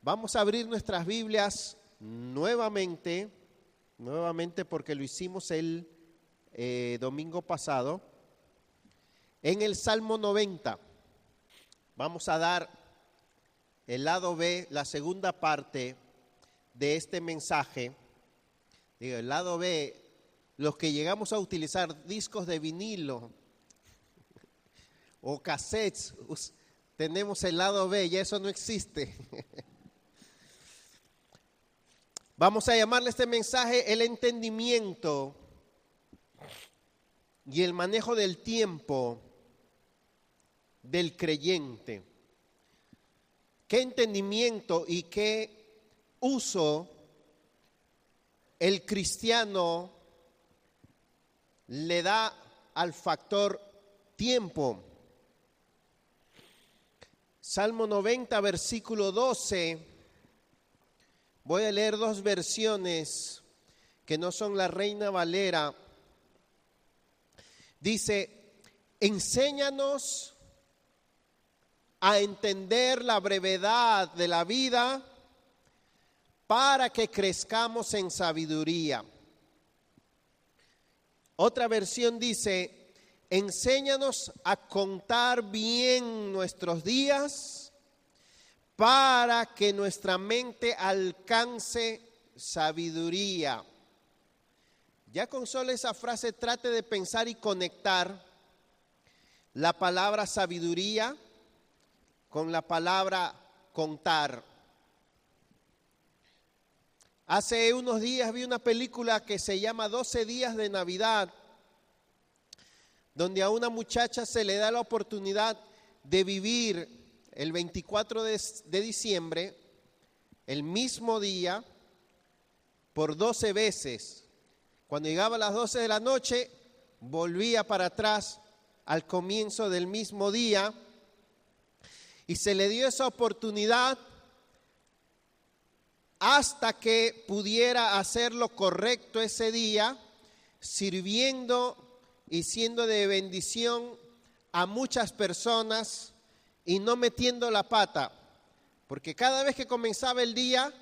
Vamos a abrir nuestras Biblias nuevamente porque lo hicimos el domingo pasado, en el Salmo 90. Vamos a dar el lado B, la segunda parte de este mensaje. Digo, el lado B, los que llegamos a utilizar discos de vinilo o cassettes, tenemos el lado B, ya eso no existe. Vamos a llamarle este mensaje el entendimiento y el manejo del tiempo del creyente. ¿Qué entendimiento y qué uso el cristiano le da al factor tiempo? Salmo 90, versículo 12. Voy a leer dos versiones que no son la Reina Valera. Dice: enséñanos a entender la brevedad de la vida para que crezcamos en sabiduría. Otra versión dice: enséñanos a contar bien nuestros días para que nuestra mente alcance sabiduría. Ya con solo esa frase trate de pensar y conectar la palabra sabiduría con la palabra contar. Hace unos días vi una película que se llama 12 días de Navidad, donde a una muchacha se le da la oportunidad de vivir el 24 de diciembre, el mismo día, por 12 veces. Cuando llegaba a las 12 de la noche, volvía para atrás al comienzo del mismo día, y se le dio esa oportunidad hasta que pudiera hacer lo correcto ese día, sirviendo y siendo de bendición a muchas personas y no metiendo la pata, porque cada vez que comenzaba el día,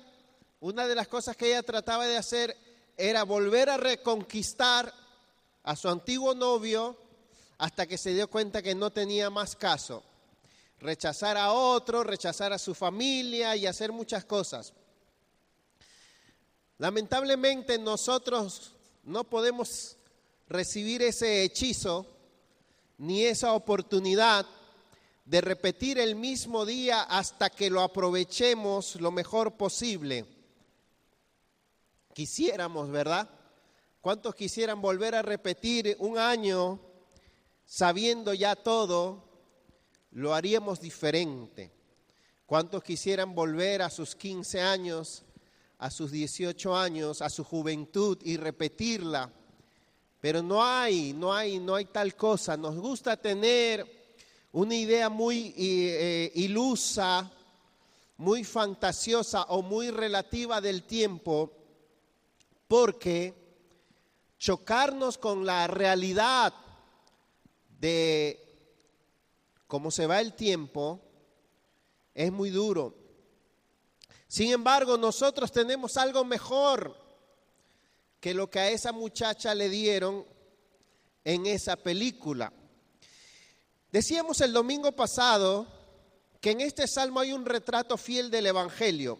una de las cosas que ella trataba de hacer era volver a reconquistar a su antiguo novio hasta que se dio cuenta que no tenía más caso. Rechazar a otro, rechazar a su familia y hacer muchas cosas. Lamentablemente nosotros no podemos recibir ese hechizo ni esa oportunidad de repetir el mismo día hasta que lo aprovechemos lo mejor posible. Quisiéramos, ¿verdad? ¿Cuántos quisieran volver a repetir un año sabiendo ya todo? Lo haríamos diferente. ¿Cuántos quisieran volver a sus 15 años, a sus 18 años, a su juventud y repetirla? Pero no hay tal cosa. Nos gusta tener una idea muy ilusa, muy fantasiosa o muy relativa del tiempo, porque chocarnos con la realidad de cómo se va el tiempo es muy duro. Sin embargo, nosotros tenemos algo mejor que lo que a esa muchacha le dieron en esa película. Decíamos el domingo pasado que en este salmo hay un retrato fiel del Evangelio.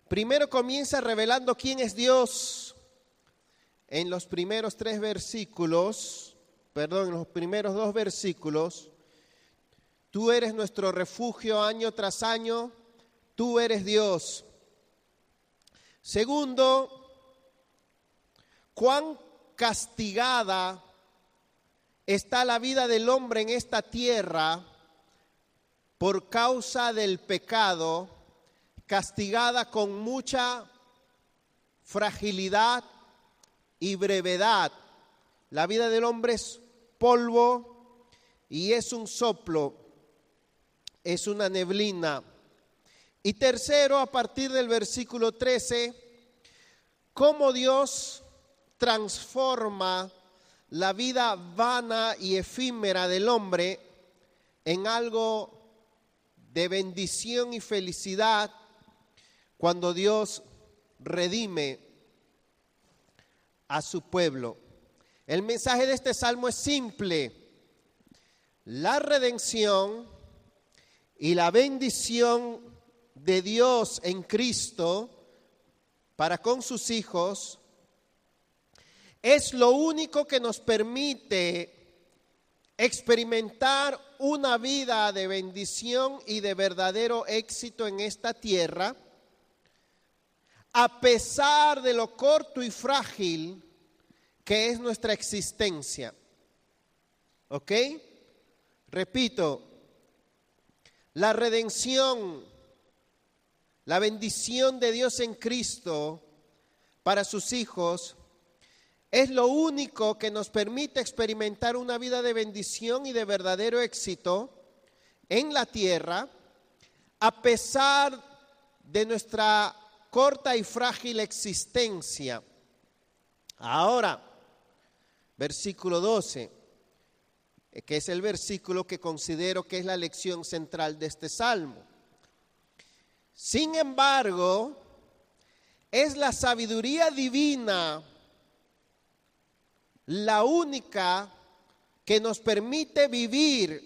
Primero comienza revelando quién es Dios en los primeros dos versículos. Tú eres nuestro refugio año tras año, tú eres Dios. Segundo, cuán castigada está la vida del hombre en esta tierra por causa del pecado, castigada con mucha fragilidad y brevedad. La vida del hombre es polvo y es un soplo, es una neblina. Y tercero, a partir del versículo 13, cómo Dios transforma la vida vana y efímera del hombre en algo de bendición y felicidad cuando Dios redime a su pueblo. El mensaje de este salmo es simple: la redención y la bendición de Dios en Cristo para con sus hijos es lo único que nos permite experimentar una vida de bendición y de verdadero éxito en esta tierra, a pesar de lo corto y frágil que es nuestra existencia. ¿Ok? Repito, la redención, la bendición de Dios en Cristo para sus hijos es lo único que nos permite experimentar una vida de bendición y de verdadero éxito en la tierra, a pesar de nuestra corta y frágil existencia. Ahora, versículo 12, que es el versículo que considero que es la lección central de este salmo. Sin embargo, es la sabiduría divina la única que nos permite vivir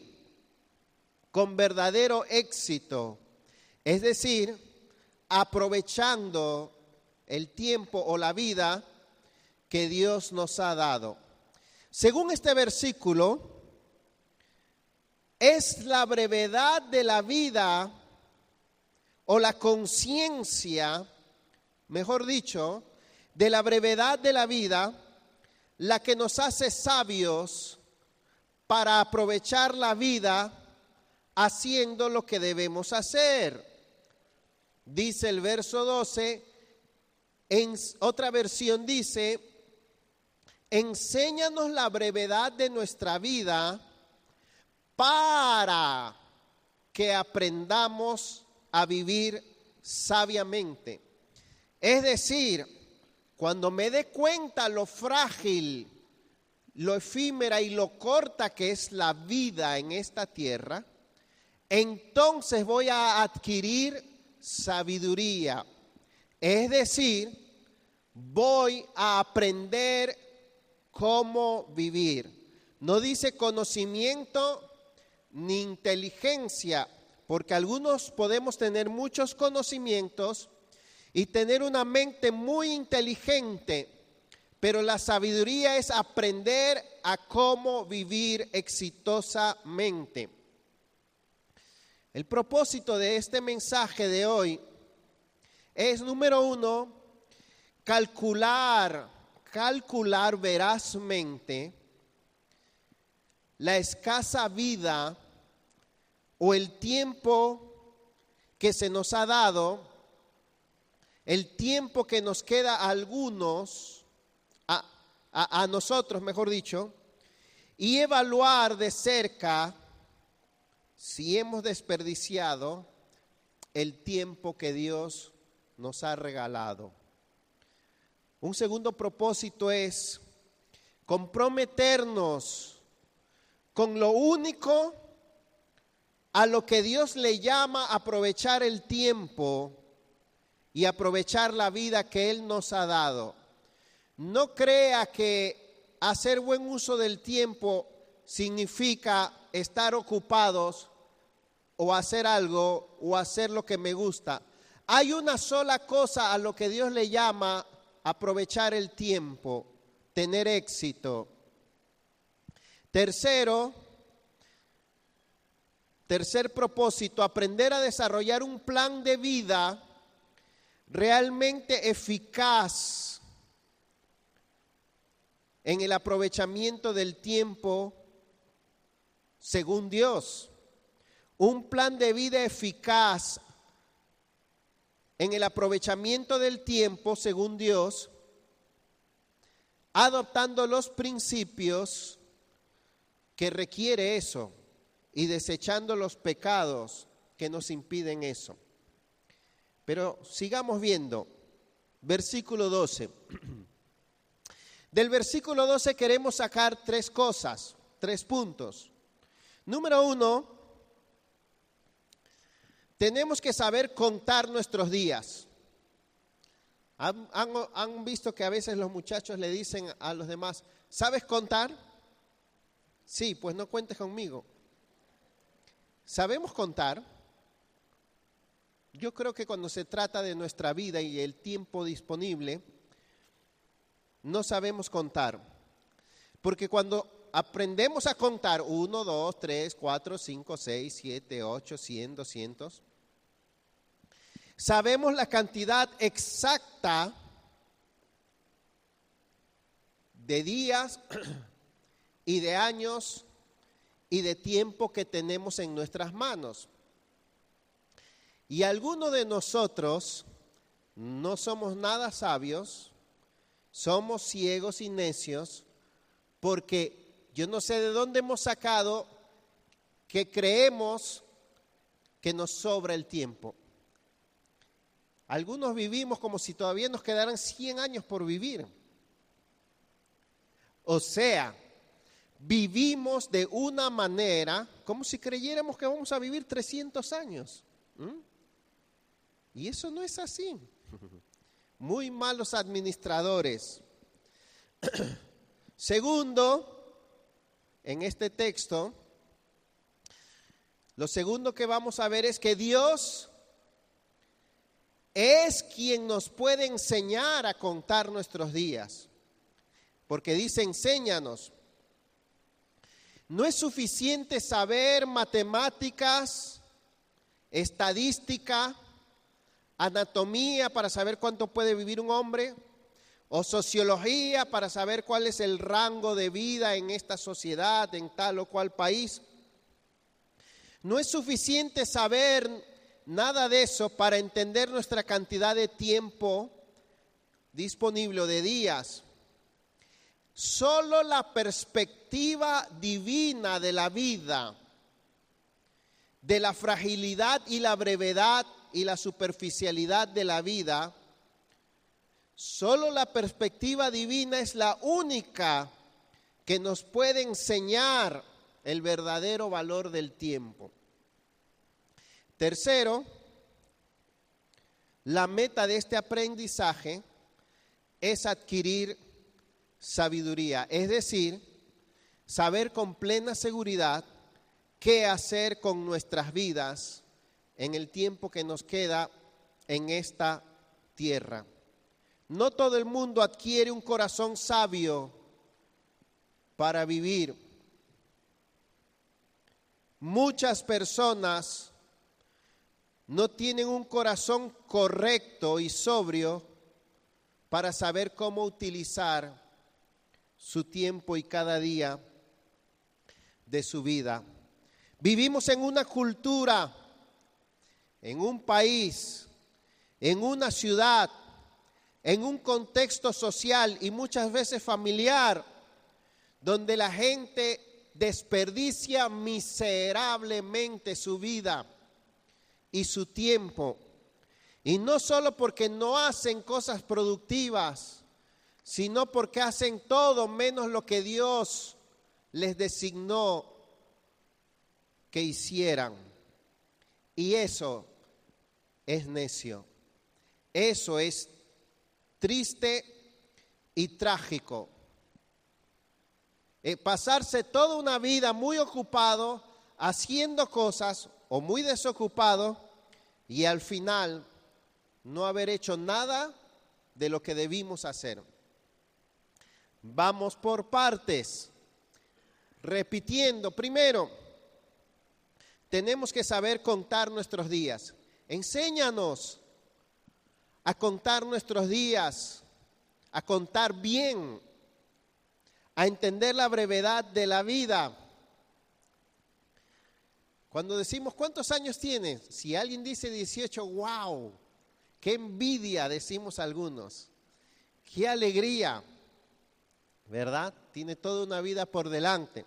con verdadero éxito, es decir, aprovechando el tiempo o la vida que Dios nos ha dado. Según este versículo, es la brevedad de la vida o la conciencia, mejor dicho, de la brevedad de la vida, la que nos hace sabios para aprovechar la vida haciendo lo que debemos hacer. Dice el verso 12, en otra versión dice: enséñanos la brevedad de nuestra vida para que aprendamos a vivir sabiamente. Es decir, cuando me dé cuenta lo frágil, lo efímera y lo corta que es la vida en esta tierra, entonces voy a adquirir sabiduría. Es decir, voy a aprender cómo vivir. No dice conocimiento ni inteligencia, porque algunos podemos tener muchos conocimientos y tener una mente muy inteligente, pero la sabiduría es aprender a cómo vivir exitosamente. El propósito de este mensaje de hoy es, número uno, calcular verazmente la escasa vida o el tiempo que se nos ha dado, el tiempo que nos queda a algunos, a nosotros mejor dicho, y evaluar de cerca si hemos desperdiciado el tiempo que Dios nos ha regalado. Un segundo propósito es comprometernos con lo único a lo que Dios le llama aprovechar el tiempo y aprovechar la vida que Él nos ha dado. No crea que hacer buen uso del tiempo significa estar ocupados o hacer algo o hacer lo que me gusta. Hay una sola cosa a lo que Dios le llama aprovechar el tiempo, tener éxito. Tercer propósito, aprender a desarrollar un plan de vida realmente eficaz en el aprovechamiento del tiempo según Dios. Un plan de vida eficaz en el aprovechamiento del tiempo según Dios, adoptando los principios que requiere eso y desechando los pecados que nos impiden eso. Pero sigamos viendo, versículo 12. Del versículo 12 queremos sacar tres cosas, 3 puntos. Número 1, Tenemos que saber contar nuestros días. ¿Han visto que a veces los muchachos le dicen a los demás, ¿sabes contar? Sí, pues no cuentes conmigo. ¿Sabemos contar? Yo creo que cuando se trata de nuestra vida y el tiempo disponible, no sabemos contar. Porque cuando aprendemos a contar 1, 2, 3, 4, 5, 6, 7, 8, 100, 200, sabemos la cantidad exacta de días y de años y de tiempo que tenemos en nuestras manos. Y algunos de nosotros no somos nada sabios, somos ciegos y necios, porque yo no sé de dónde hemos sacado que creemos que nos sobra el tiempo. Algunos vivimos como si todavía nos quedaran 100 años por vivir. O sea, vivimos de una manera como si creyéramos que vamos a vivir 300 años. Y eso no es así. Muy malos administradores. Segundo, en este texto, lo segundo que vamos a ver es que Dios es quien nos puede enseñar a contar nuestros días. Porque dice, enséñanos. No es suficiente saber matemáticas, estadística, anatomía para saber cuánto puede vivir un hombre, o sociología para saber cuál es el rango de vida en esta sociedad, en tal o cual país. No es suficiente saber nada de eso para entender nuestra cantidad de tiempo disponible, de días. Solo la perspectiva divina de la vida, de la fragilidad y la brevedad y la superficialidad de la vida, solo la perspectiva divina es la única que nos puede enseñar el verdadero valor del tiempo. Tercero, la meta de este aprendizaje es adquirir sabiduría, es decir, saber con plena seguridad qué hacer con nuestras vidas en el tiempo que nos queda en esta tierra. No todo el mundo adquiere un corazón sabio para vivir. Muchas personas no tienen un corazón correcto y sobrio para saber cómo utilizar su tiempo y cada día de su vida. Vivimos en una cultura, en un país, en una ciudad, en un contexto social y muchas veces familiar, donde la gente desperdicia miserablemente su vida y su tiempo. Y no solo porque no hacen cosas productivas, sino porque hacen todo menos lo que Dios les designó que hicieran. Y eso es necio. Eso es triste y trágico. Pasarse toda una vida muy ocupado, haciendo cosas o muy desocupado y al final no haber hecho nada de lo que debimos hacer. Vamos por partes. Repitiendo, primero, tenemos que saber contar nuestros días. Enséñanos a contar nuestros días, a contar bien, a entender la brevedad de la vida. Cuando decimos, ¿cuántos años tienes? Si alguien dice 18, ¡wow! ¡Qué envidia! Decimos algunos. ¡Qué alegría! ¿Verdad? Tiene toda una vida por delante.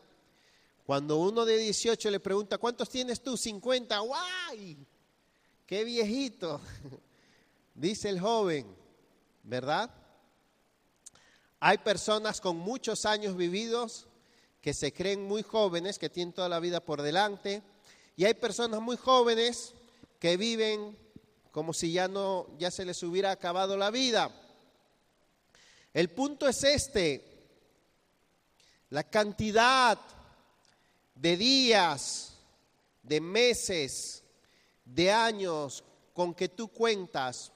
Cuando uno de 18 le pregunta, ¿cuántos tienes tú? 50. ¡Guay! ¡Qué viejito! Dice el joven, ¿verdad? Hay personas con muchos años vividos que se creen muy jóvenes, que tienen toda la vida por delante. Y hay personas muy jóvenes que viven como si ya se les hubiera acabado la vida. El punto es la cantidad de días, de meses, de años con que tú cuentas,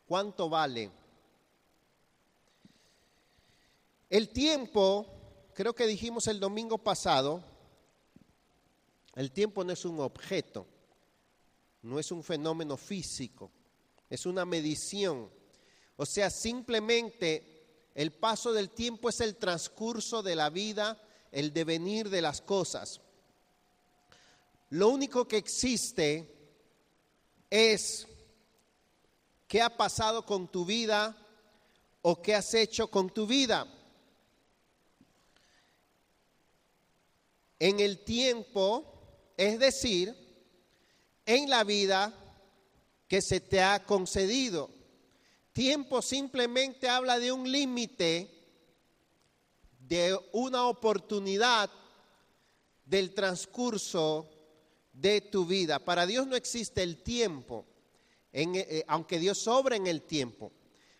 ¿cuánto vale? El tiempo, creo que dijimos el domingo pasado, el tiempo no es un objeto, no es un fenómeno físico, es una medición. O sea, simplemente el paso del tiempo es el transcurso de la vida, el devenir de las cosas. Lo único que existe es qué ha pasado con tu vida o qué has hecho con tu vida. En el tiempo, es decir, en la vida que se te ha concedido. Tiempo simplemente habla de un límite, de una oportunidad del transcurso de tu vida. Para Dios no existe el tiempo, aunque Dios sobra en el tiempo,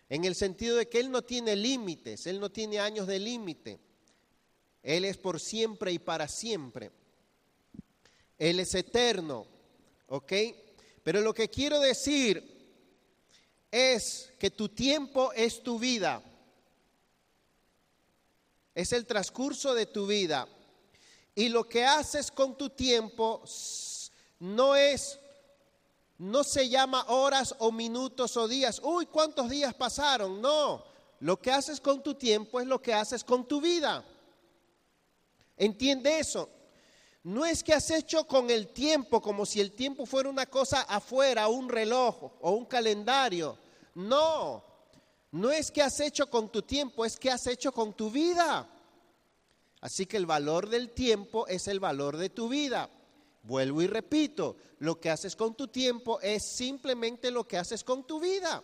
en el sentido de que Él no tiene límites, Él no tiene años de límite. Él es por siempre y para siempre. Él es eterno, ¿ok? Pero lo que quiero decir es que tu tiempo es tu vida. Es el transcurso de tu vida. Y lo que haces con tu tiempo no se llama horas o minutos o días. Uy, ¿cuántos días pasaron? No, lo que haces con tu tiempo es lo que haces con tu vida. ¿Entiende eso? No es que has hecho con el tiempo como si el tiempo fuera una cosa afuera, un reloj o un calendario. No, no es que has hecho con tu tiempo, es que has hecho con tu vida. Así que el valor del tiempo es el valor de tu vida. Vuelvo y repito, lo que haces con tu tiempo es simplemente lo que haces con tu vida.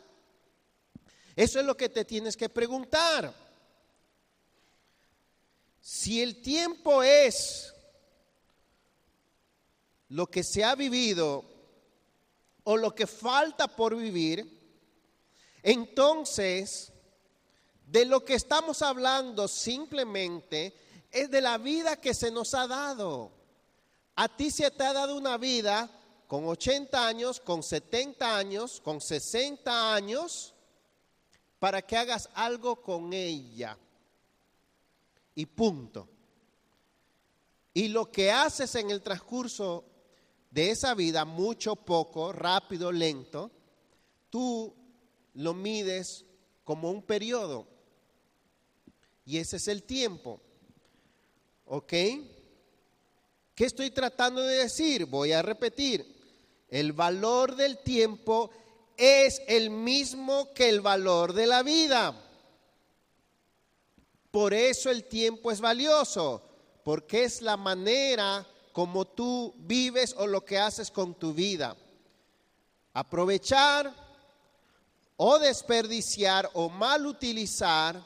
Eso es lo que te tienes que preguntar. Si el tiempo es lo que se ha vivido o lo que falta por vivir, entonces de lo que estamos hablando simplemente es de la vida que se nos ha dado. A ti se te ha dado una vida con 80 años, con 70 años, con 60 años, para que hagas algo con ella. Y punto. Y lo que haces en el transcurso de esa vida, mucho, poco, rápido, lento, tú lo mides como un periodo. Y ese es el tiempo. ¿Ok? ¿Qué estoy tratando de decir? Voy a repetir. El valor del tiempo es el mismo que el valor de la vida. Por eso el tiempo es valioso, porque es la manera como tú vives o lo que haces con tu vida. Aprovechar o desperdiciar o mal utilizar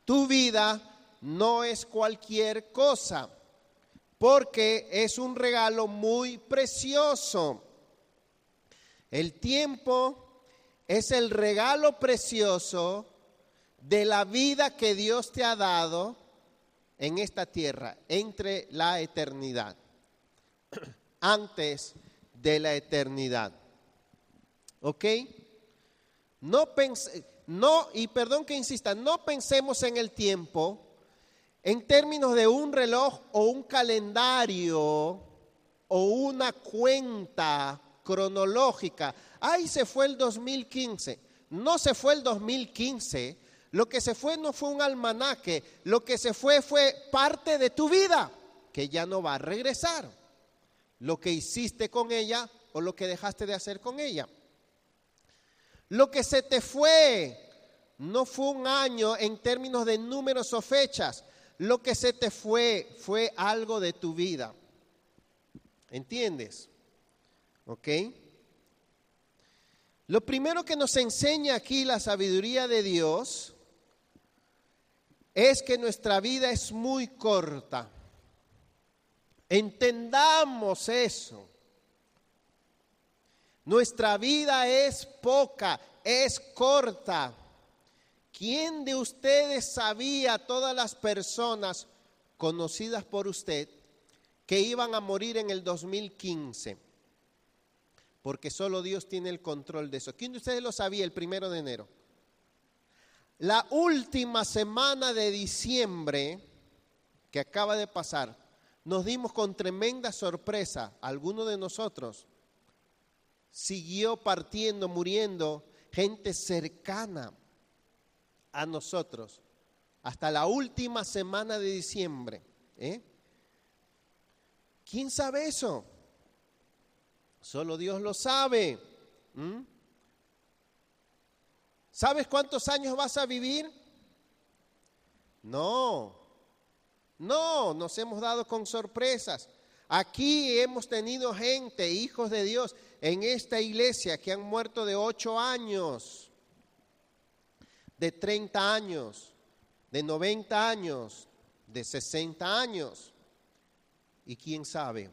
tu vida no es cualquier cosa, porque es un regalo muy precioso. El tiempo es el regalo precioso de la vida que Dios te ha dado en esta tierra, entre la eternidad, antes de la eternidad. ¿Ok? Perdón que insista, no pensemos en el tiempo en términos de un reloj o un calendario o una cuenta cronológica. Ay, se fue el 2015. No se fue el 2015. Lo que se fue no fue un almanaque. Lo que se fue parte de tu vida, que ya no va a regresar. Lo que hiciste con ella o lo que dejaste de hacer con ella. Lo que se te fue no fue un año en términos de números o fechas. Lo que se te fue algo de tu vida. ¿Entiendes? ¿Ok? Lo primero que nos enseña aquí la sabiduría de Dios es que nuestra vida es muy corta. Entendamos eso. Nuestra vida es poca, es corta. ¿Quién de ustedes sabía, todas las personas conocidas por usted, que iban a morir en el 2015? Porque solo Dios tiene el control de eso. ¿Quién de ustedes lo sabía el 1 de enero? La última semana de diciembre que acaba de pasar, nos dimos con tremenda sorpresa. Alguno de nosotros siguió partiendo, muriendo, gente cercana a nosotros, hasta la última semana de diciembre. ¿Quién sabe eso? Solo Dios lo sabe. ¿Sabes cuántos años vas a vivir? No, nos hemos dado con sorpresas. Aquí hemos tenido gente, hijos de Dios, en esta iglesia que han muerto de 8 años, de 30 años, de 90 años, de 60 años. ¿Y quién sabe?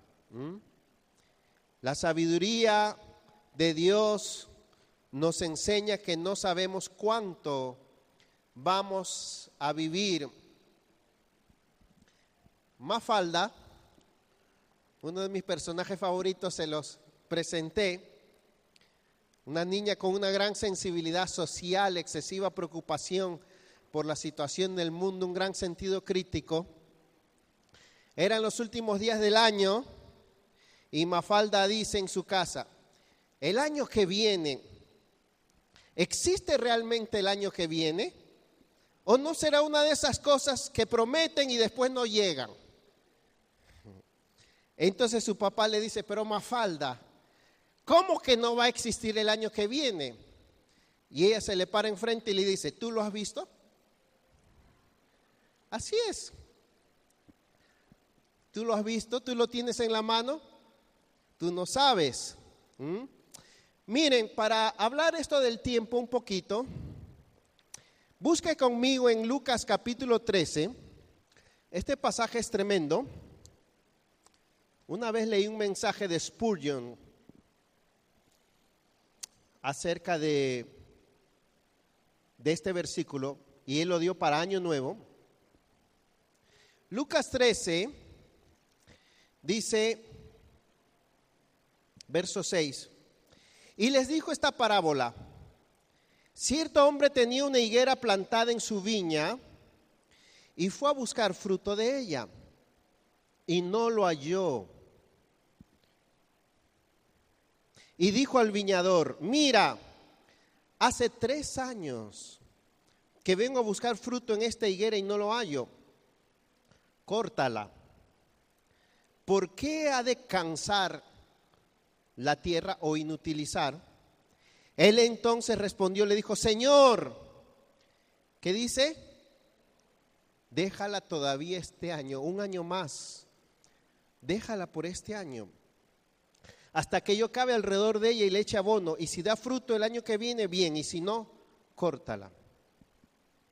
La sabiduría de Dios nos enseña que no sabemos cuánto vamos a vivir. Mafalda, uno de mis personajes favoritos, se los presenté. Una niña con una gran sensibilidad social, excesiva preocupación por la situación del mundo, un gran sentido crítico. Eran los últimos días del año y Mafalda dice en su casa: el año que viene, ¿existe realmente el año que viene? ¿O no será una de esas cosas que prometen y después no llegan? Entonces su papá le dice: pero Mafalda, ¿cómo que no va a existir el año que viene? Y ella se le para enfrente y le dice: ¿tú lo has visto? Así es. ¿Tú lo has visto? ¿Tú lo tienes en la mano? Tú no sabes. Miren, para hablar esto del tiempo un poquito, busque conmigo en Lucas capítulo 13. Este pasaje es tremendo. Una vez leí un mensaje de Spurgeon acerca de este versículo y él lo dio para Año Nuevo. Lucas 13 dice, verso 6, y les dijo esta parábola: cierto hombre tenía una higuera plantada en su viña y fue a buscar fruto de ella y no lo halló. Y dijo al viñador: mira, hace 3 años que vengo a buscar fruto en esta higuera y no lo hallo. Córtala. ¿Por qué ha de cansar la tierra o inutilizar? Él entonces respondió, le dijo: Señor, ¿qué dice? Déjala todavía este año, un año más. Déjala por este año, hasta que yo cabe alrededor de ella y le eche abono, y si da fruto el año que viene, bien, y si no, córtala.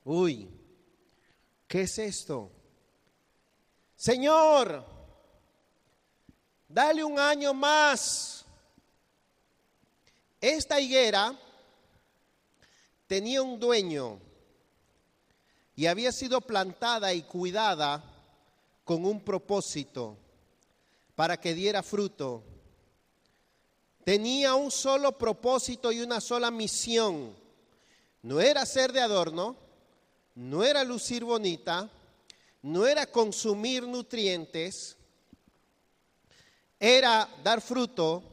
Uy, ¿qué es esto? Señor, dale un año más. Esta higuera tenía un dueño y había sido plantada y cuidada con un propósito, para que diera fruto. Tenía un solo propósito y una sola misión. No era ser de adorno, no era lucir bonita, no era consumir nutrientes, era dar fruto,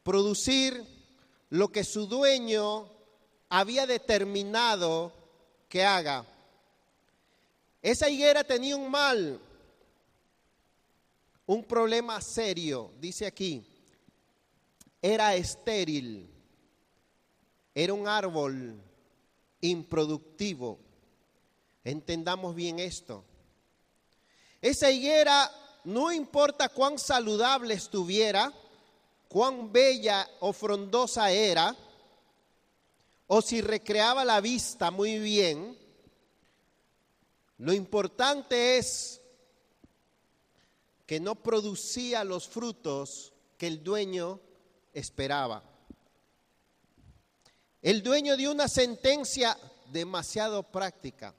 producir lo que su dueño había determinado que haga. Esa higuera tenía un mal, un problema serio, dice aquí. Era estéril, era un árbol improductivo. Entendamos bien esto. Esa higuera, no importa cuán saludable estuviera, cuán bella o frondosa era, o si recreaba la vista muy bien, lo importante es que no producía los frutos que el dueño esperaba. El dueño dio una sentencia demasiado práctica.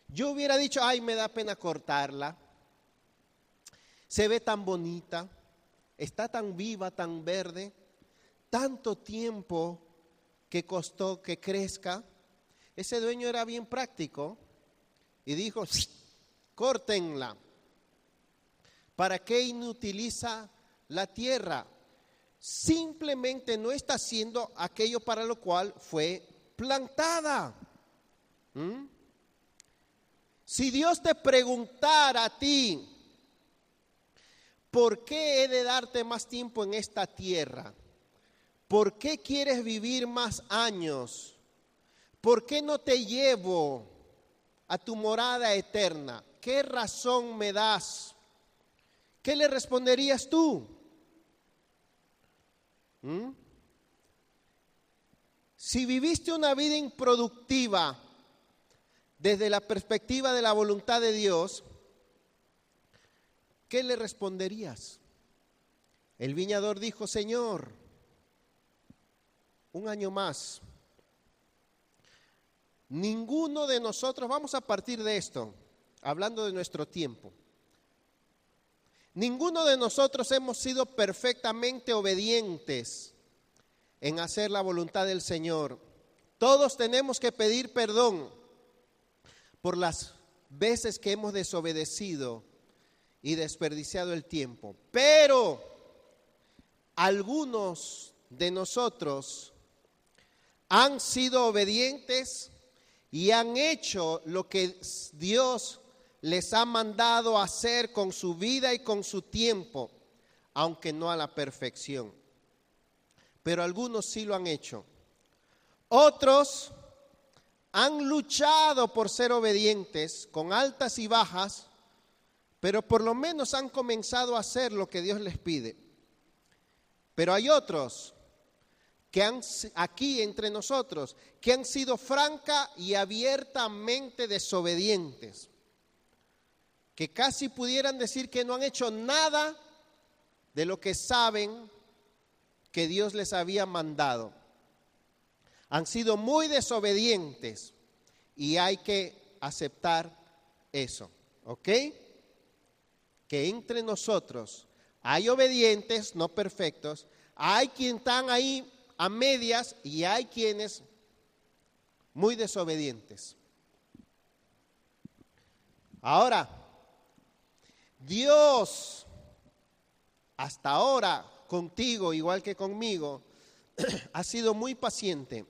Yo hubiera dicho, ay, me da pena cortarla. Se ve tan bonita, está tan viva, tan verde, tanto tiempo que costó que crezca. Ese dueño era bien práctico y dijo, córtenla. ¿Para qué inutiliza la tierra? Simplemente no está haciendo aquello para lo cual fue plantada. Si Dios te preguntara a ti, ¿por qué he de darte más tiempo en esta tierra? ¿Por qué quieres vivir más años? ¿Por qué no te llevo a tu morada eterna? ¿Qué razón me das? ¿Qué le responderías tú? Si viviste una vida improductiva desde la perspectiva de la voluntad de Dios, ¿qué le responderías? El viñador dijo, Señor, un año más. Ninguno de nosotros, vamos a partir de esto, hablando de nuestro tiempo. Ninguno de nosotros hemos sido perfectamente obedientes en hacer la voluntad del Señor. Todos tenemos que pedir perdón por las veces que hemos desobedecido y desperdiciado el tiempo. Pero algunos de nosotros han sido obedientes y han hecho lo que Dios les ha mandado hacer con su vida y con su tiempo, aunque no a la perfección. Pero algunos sí lo han hecho. Otros han luchado por ser obedientes con altas y bajas, pero por lo menos han comenzado a hacer lo que Dios les pide. Pero hay otros que han, aquí entre nosotros, que han sido franca y abiertamente desobedientes, que casi pudieran decir que no han hecho nada de lo que saben que Dios les había mandado. Han sido muy desobedientes y hay que aceptar eso, ¿ok? Que entre nosotros hay obedientes, no perfectos, hay quienes están ahí a medias y hay quienes muy desobedientes. Ahora, Dios hasta ahora contigo, igual que conmigo, ha sido muy paciente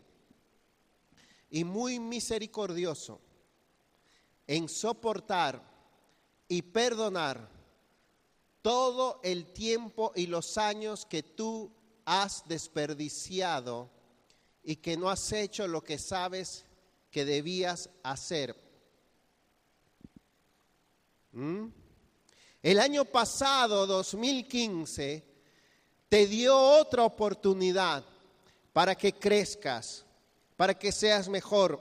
y muy misericordioso en soportar y perdonar todo el tiempo y los años que tú has desperdiciado y que no has hecho lo que sabes que debías hacer. El año pasado, 2015, te dio otra oportunidad para que crezcas, para que seas mejor,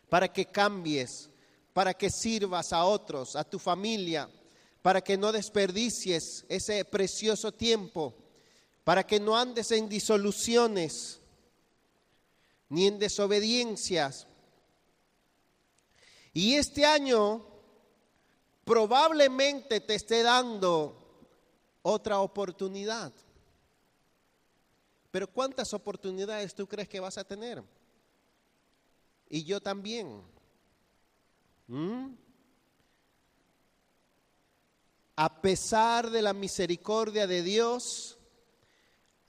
para que cambies, para que sirvas a otros, a tu familia, para que no desperdicies ese precioso tiempo, para que no andes en disoluciones ni en desobediencias. Y este año probablemente te esté dando otra oportunidad. Pero ¿cuántas oportunidades tú crees que vas a tener? Y yo también. A pesar de la misericordia de Dios,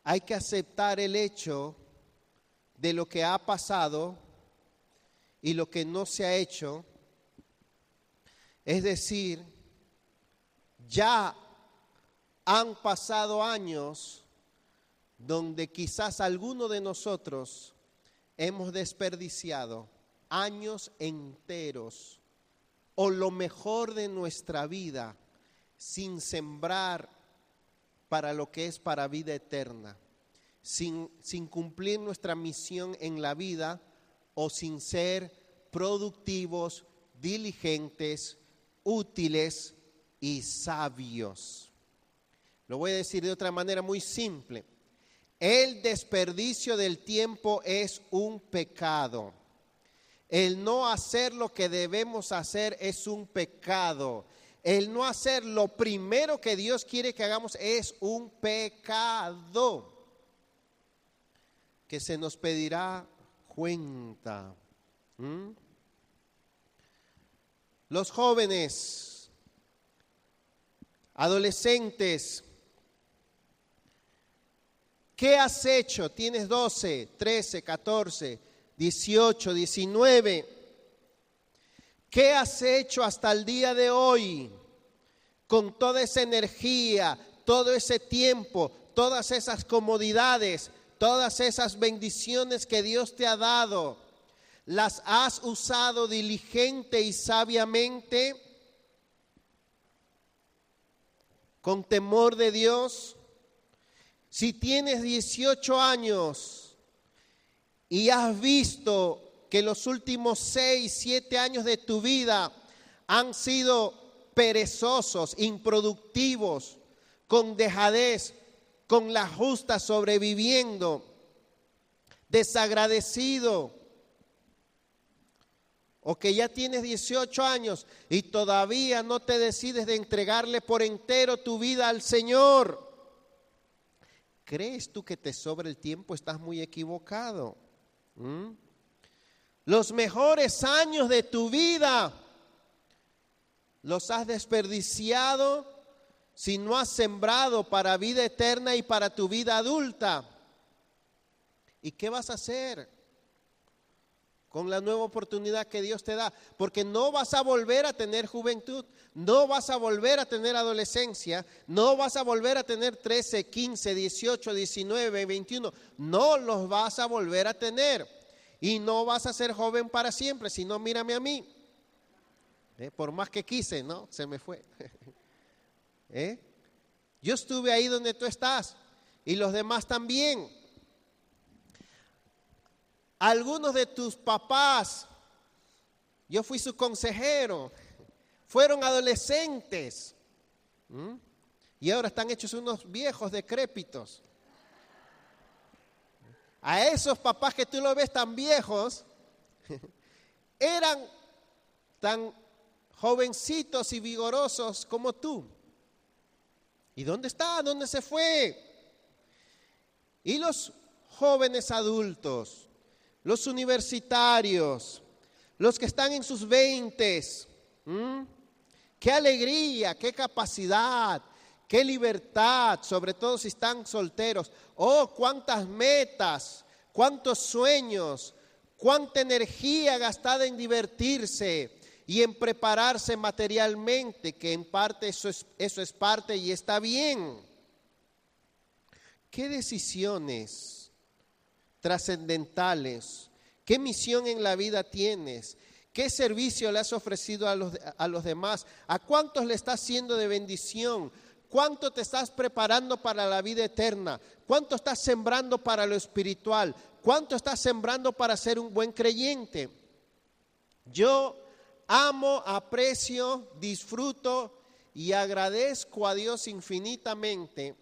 hay que aceptar el hecho de lo que ha pasado y lo que no se ha hecho. Es decir, ya han pasado años donde quizás alguno de nosotros hemos desperdiciado años enteros o lo mejor de nuestra vida sin sembrar para lo que es para vida eterna, sin cumplir nuestra misión en la vida o sin ser productivos, diligentes, útiles y sabios. Lo voy a decir de otra manera muy simple. El desperdicio del tiempo es un pecado. El no hacer lo que debemos hacer es un pecado. El no hacer lo primero que Dios quiere que hagamos es un pecado que se nos pedirá cuenta. Los jóvenes, adolescentes, ¿qué has hecho? Tienes 12, 13, 14, 18, 19. ¿Qué has hecho hasta el día de hoy con toda esa energía, todo ese tiempo, todas esas comodidades, todas esas bendiciones que Dios te ha dado? ¿Las has usado diligente y sabiamente? ¿Con temor de Dios? Si tienes 18 años y has visto que los últimos 6, 7 años de tu vida han sido perezosos, improductivos, con dejadez, con la justa sobreviviendo, desagradecido, o que ya tienes 18 años y todavía no te decides de entregarle por entero tu vida al Señor, ¿crees tú que te sobra el tiempo? Estás muy equivocado. Los mejores años de tu vida los has desperdiciado si no has sembrado para vida eterna y para tu vida adulta. ¿Y qué vas a hacer con la nueva oportunidad que Dios te da? Porque no vas a volver a tener juventud, no vas a volver a tener adolescencia, no vas a volver a tener 13, 15, 18, 19, 21, no los vas a volver a tener. Y no vas a ser joven para siempre, si no, mírame a mí. Por más que quise, ¿no? Se me fue. Yo estuve ahí donde tú estás y los demás también. Algunos de tus papás, yo fui su consejero, fueron adolescentes y ahora están hechos unos viejos decrépitos. A esos papás que tú los ves tan viejos, eran tan jovencitos y vigorosos como tú. ¿Y dónde está? ¿Dónde se fue? Y los jóvenes adultos, los universitarios, los que están en sus 20s, qué alegría, qué capacidad, qué libertad, sobre todo si están solteros. Oh, cuántas metas, cuántos sueños, cuánta energía gastada en divertirse y en prepararse materialmente, que en parte eso es parte y está bien. ¿Qué decisiones trascendentales, qué misión en la vida tienes? ¿Qué servicio le has ofrecido a los demás? ¿A cuántos le estás siendo de bendición? ¿Cuánto te estás preparando para la vida eterna? ¿Cuánto estás sembrando para lo espiritual? ¿Cuánto estás sembrando para ser un buen creyente? Yo amo, aprecio, disfruto y agradezco a Dios infinitamente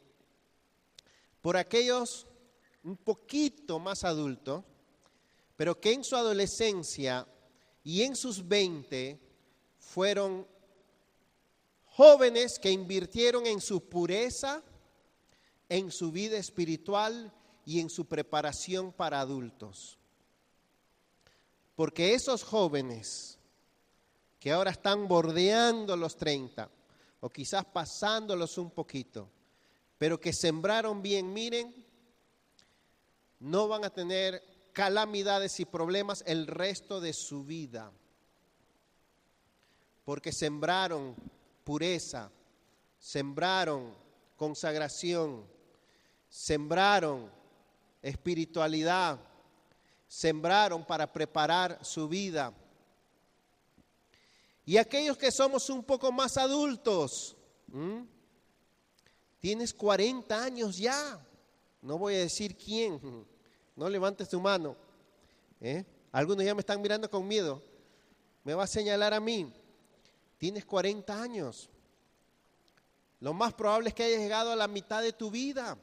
por aquellos un poquito más adultos, pero que en su adolescencia y en sus 20 fueron jóvenes que invirtieron en su pureza, en su vida espiritual y en su preparación para adultos. Porque esos jóvenes que ahora están bordeando los 30 o quizás pasándolos un poquito, pero que sembraron bien, miren, no van a tener calamidades y problemas el resto de su vida. Porque sembraron pureza, sembraron consagración, sembraron espiritualidad, sembraron para preparar su vida. Y aquellos que somos un poco más adultos, tienes 40 años ya, no voy a decir quién, no levantes tu mano, algunos ya me están mirando con miedo, me va a señalar a mí. Tienes 40 años. Lo más probable es que hayas llegado a la mitad de tu vida.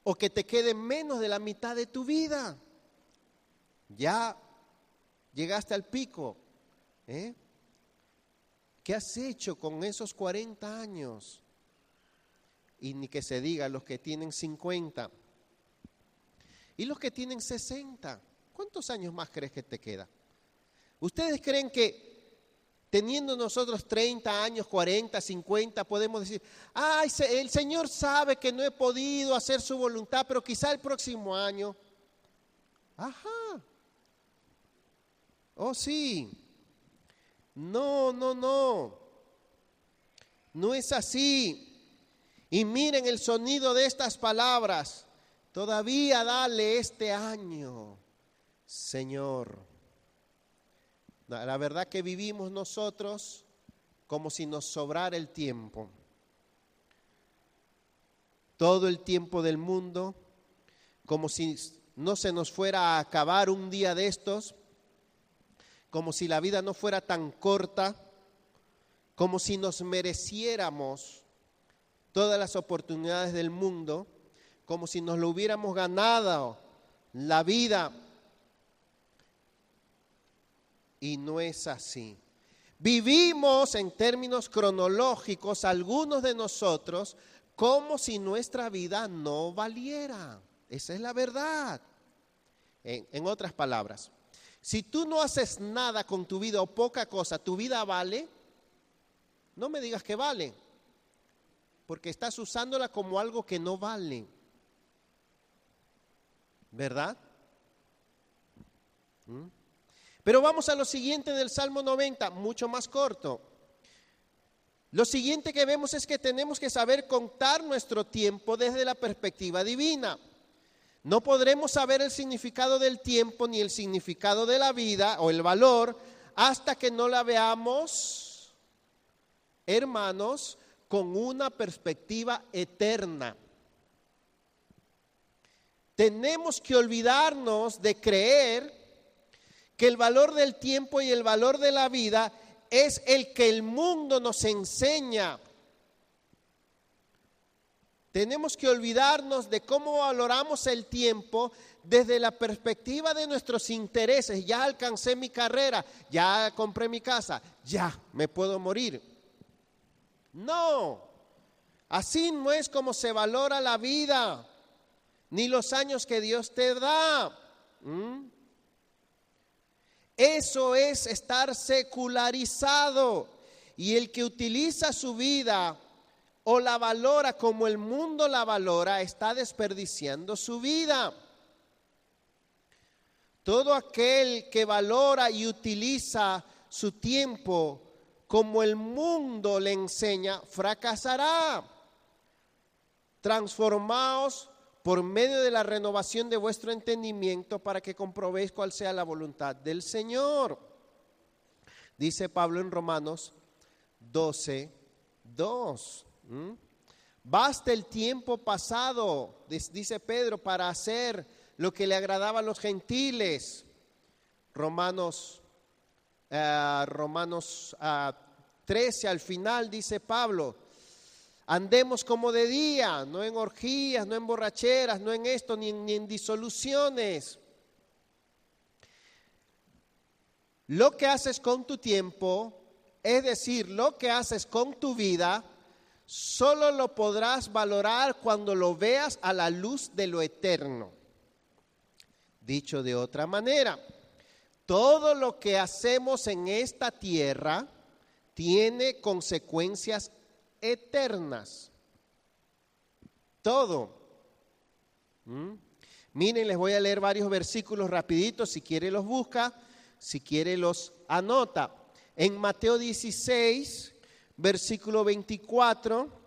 o que te quede menos de la mitad de tu vida. Ya llegaste al pico. ¿Qué has hecho con esos 40 años? Y ni que se diga los que tienen 50. Y los que tienen 60. ¿Cuántos años más crees que te queda? ¿Ustedes creen que teniendo nosotros 30 años, 40, 50, podemos decir, ay, el Señor sabe que no he podido hacer su voluntad, pero quizá el próximo año? Ajá. Oh, sí. No. No es así. Y miren el sonido de estas palabras. Todavía dale este año, Señor. La verdad que vivimos nosotros como si nos sobrara el tiempo. Todo el tiempo del mundo, como si no se nos fuera a acabar un día de estos, como si la vida no fuera tan corta, como si nos mereciéramos todas las oportunidades del mundo, como si nos lo hubiéramos ganado la vida. Y no es así. Vivimos en términos cronológicos, algunos de nosotros, como si nuestra vida no valiera. Esa es la verdad. En otras palabras, si tú no haces nada con tu vida o poca cosa, ¿tu vida vale? No me digas que vale, porque estás usándola como algo que no vale. ¿Verdad? Pero vamos a lo siguiente del Salmo 90, mucho más corto. Lo siguiente que vemos es que tenemos que saber contar nuestro tiempo desde la perspectiva divina. No podremos saber el significado del tiempo ni el significado de la vida o el valor hasta que no la veamos, hermanos, con una perspectiva eterna. Tenemos que olvidarnos de creer que el valor del tiempo y el valor de la vida es el que el mundo nos enseña. Tenemos que olvidarnos de cómo valoramos el tiempo desde la perspectiva de nuestros intereses. Ya alcancé mi carrera, ya compré mi casa, ya me puedo morir. No, así no es como se valora la vida, ni los años que Dios te da. Eso es estar secularizado, y el que utiliza su vida o la valora como el mundo la valora, está desperdiciando su vida. Todo aquel que valora y utiliza su tiempo como el mundo le enseña, fracasará. Transformaos por medio de la renovación de vuestro entendimiento para que comprobéis cuál sea la voluntad del Señor. Dice Pablo en Romanos 12:2. Basta el tiempo pasado, dice Pedro, para hacer lo que le agradaba a los gentiles. Romanos 13 al final dice Pablo: andemos como de día, no en orgías, no en borracheras, no en esto, ni en disoluciones. Lo que haces con tu tiempo, es decir, lo que haces con tu vida, solo lo podrás valorar cuando lo veas a la luz de lo eterno. Dicho de otra manera, todo lo que hacemos en esta tierra tiene consecuencias eternas. Todo. Miren, les voy a leer varios versículos rapiditos, si quiere los busca, si quiere los anota. En Mateo 16, versículo 24,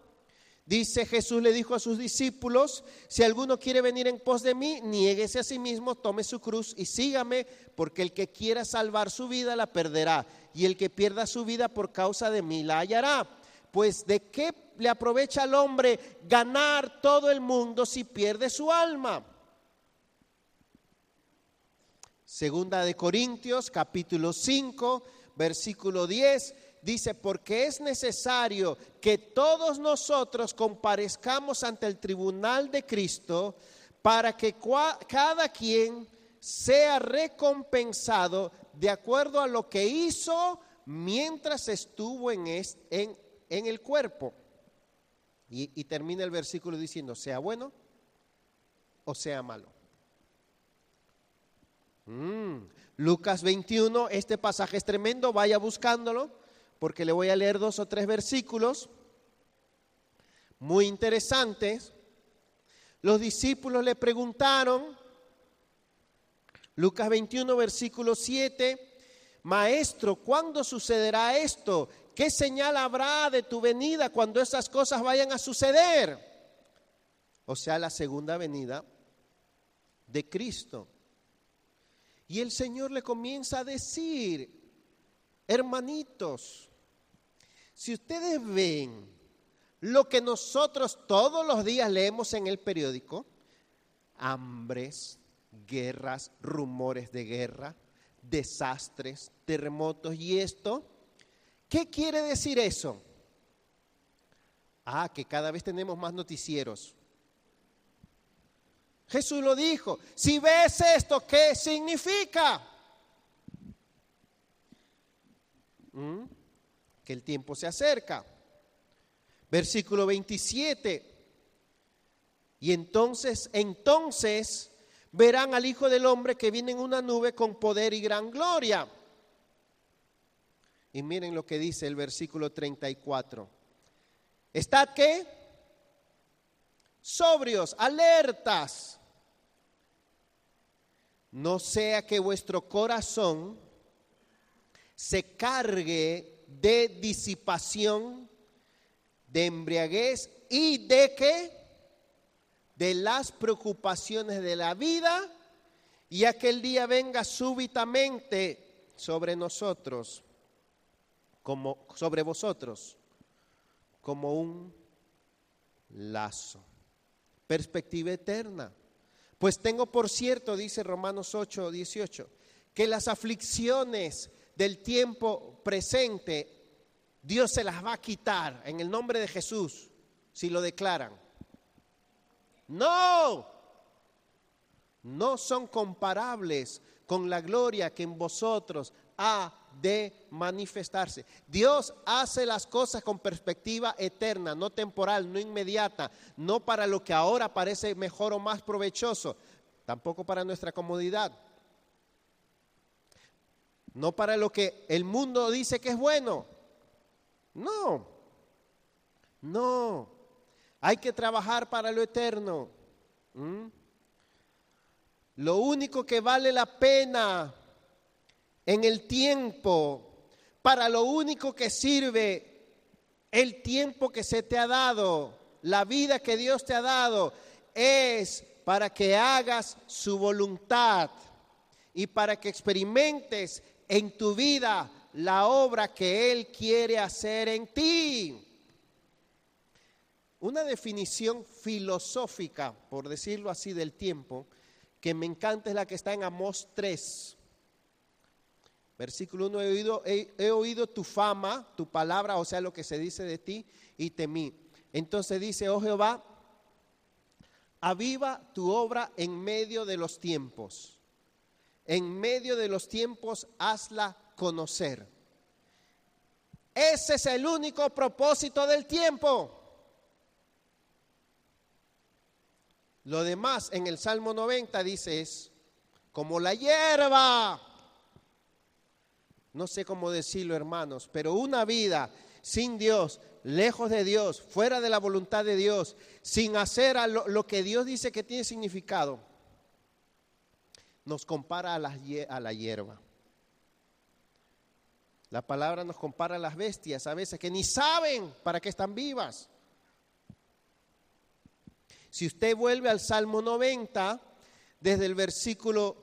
dice: Jesús le dijo a sus discípulos: si alguno quiere venir en pos de mí, niéguese a sí mismo, tome su cruz y sígame, porque el que quiera salvar su vida la perderá, y el que pierda su vida por causa de mí la hallará. Pues ¿de qué le aprovecha al hombre ganar todo el mundo si pierde su alma? Segunda de Corintios, capítulo 5, versículo 10, dice, porque es necesario que todos nosotros comparezcamos ante el tribunal de Cristo para que cada quien sea recompensado de acuerdo a lo que hizo mientras estuvo en el cuerpo. Y termina el versículo diciendo, sea bueno o sea malo. Lucas 21, este pasaje es tremendo, vaya buscándolo, porque le voy a leer 2 o 3 versículos muy interesantes. Los discípulos le preguntaron, Lucas 21, versículo 7, Maestro, ¿cuándo sucederá esto? ¿Qué señal habrá de tu venida cuando esas cosas vayan a suceder? O sea, la segunda venida de Cristo. Y el Señor le comienza a decir, hermanitos, si ustedes ven lo que nosotros todos los días leemos en el periódico, hambres, guerras, rumores de guerra, desastres, terremotos y esto, ¿qué quiere decir eso? Que cada vez tenemos más noticieros. Jesús lo dijo, si ves esto, ¿qué significa? Que el tiempo se acerca. Versículo 27. Y entonces verán al Hijo del Hombre que viene en una nube con poder y gran gloria. Y miren lo que dice el versículo 34. ¿Estad qué? Sobrios, alertas. No sea que vuestro corazón se cargue de disipación, de embriaguez y de ¿qué? De las preocupaciones de la vida, y aquel día venga súbitamente sobre nosotros, sobre vosotros, como un lazo. Perspectiva eterna. Pues tengo por cierto, dice Romanos 8, 18, que las aflicciones del tiempo presente, Dios se las va a quitar en el nombre de Jesús, si lo declaran. No son comparables con la gloria que en vosotros ha de manifestarse. Dios hace las cosas con perspectiva eterna, no temporal, no inmediata, no para lo que ahora parece mejor o más provechoso, tampoco para nuestra comodidad, no para lo que el mundo dice que es bueno. No, hay que trabajar para lo eterno. Lo único que vale la pena en el tiempo, para lo único que sirve el tiempo que se te ha dado, la vida que Dios te ha dado, es para que hagas su voluntad y para que experimentes en tu vida la obra que Él quiere hacer en ti. Una definición filosófica, por decirlo así, del tiempo, que me encanta es la que está en Amós 3. Versículo 1, he oído tu fama, tu palabra, o sea, lo que se dice de ti, y temí. Entonces dice, oh Jehová, aviva tu obra en medio de los tiempos. En medio de los tiempos, hazla conocer. Ese es el único propósito del tiempo. Lo demás en el Salmo 90 dice es como la hierba. No sé cómo decirlo, hermanos, pero una vida sin Dios, lejos de Dios, fuera de la voluntad de Dios, sin hacer lo que Dios dice que tiene significado, nos compara a la hierba. La palabra nos compara a las bestias a veces que ni saben para qué están vivas. Si usted vuelve al Salmo 90, desde el versículo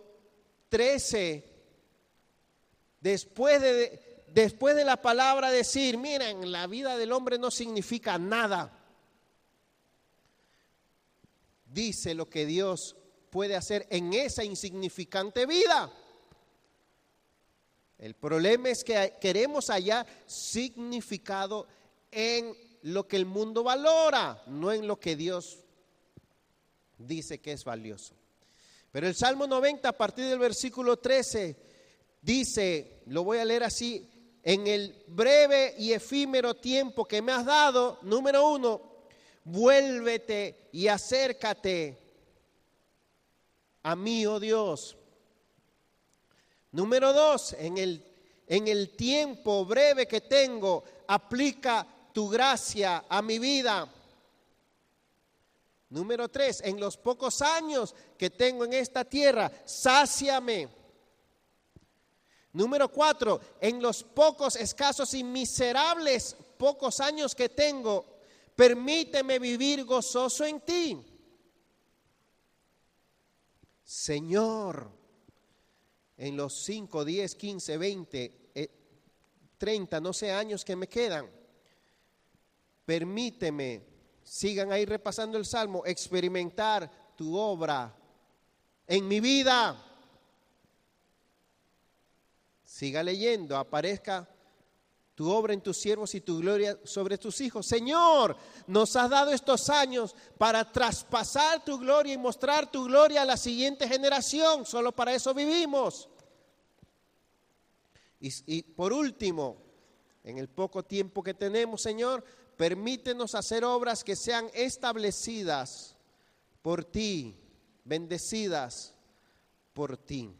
13, después de la palabra decir, miren, la vida del hombre no significa nada, dice lo que Dios puede hacer en esa insignificante vida. El problema es que queremos hallar significado en lo que el mundo valora, no en lo que Dios dice que es valioso. Pero el Salmo 90 a partir del versículo 13 dice, lo voy a leer así: en el breve y efímero tiempo que me has dado, número 1, vuélvete y acércate a mí, oh Dios. Número 2, en el tiempo breve que tengo, aplica tu gracia a mi vida. Número 3, en los pocos años que tengo en esta tierra, sáciame. Número 4, en los pocos, escasos y miserables pocos años que tengo, permíteme vivir gozoso en ti. Señor, en los 5, 10, 15, 20, 30, no sé, años que me quedan, permíteme, sigan ahí repasando el Salmo, experimentar tu obra en mi vida. Siga leyendo, aparezca tu obra en tus siervos y tu gloria sobre tus hijos. Señor, nos has dado estos años para traspasar tu gloria y mostrar tu gloria a la siguiente generación. Solo para eso vivimos. Y por último, en el poco tiempo que tenemos, Señor, permítenos hacer obras que sean establecidas por ti, bendecidas por ti.